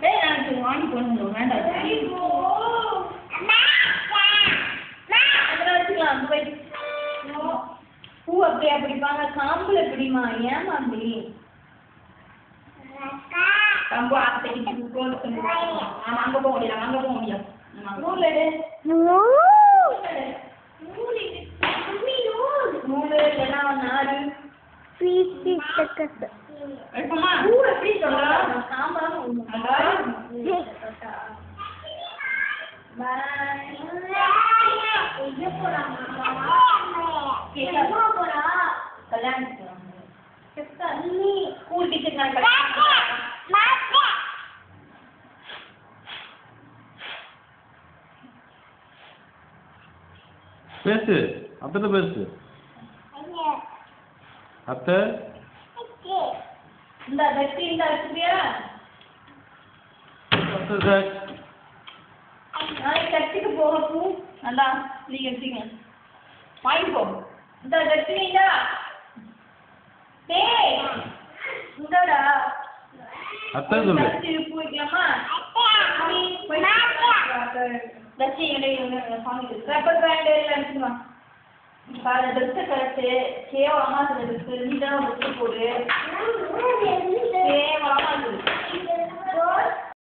ஏய் நான் வாங்கி போடணும் வேண்டாம் வச்சுக்கலாம் போய் பூ அப்படியே பிடிப்பாங்க காம்புல பிடிமா ஏமா அப்படி கம்பு ஆசைக்கு அங்க போக முடியாது அங்க போக முடியாது நூல் எடு நூல் இல்லைன்னா நாடு பூ எப்படி சொல்லலாம் பேசு அத்தை பேசு அத்தை இந்த வெட்டி இந்த வச்சுக்கியா நாளைக்கு கட்டிட்டு போக பூ நல்லா நீங்க வச்சுங்க வாங்கிப்போ இந்த வெட்டினீங்களா டேய் இந்தடா அத்தை சொல்லு பூ வைக்கலாமா தச்சி ரப்பர் பேண்ட் எடுத்துக்கலாம் பாரு ட்ரெஸ்ஸை கரெக்டு கேவலமா ட்ரெஸ் நீ தான் ட்ரெஸ் போடு கேவலமா இருக்குது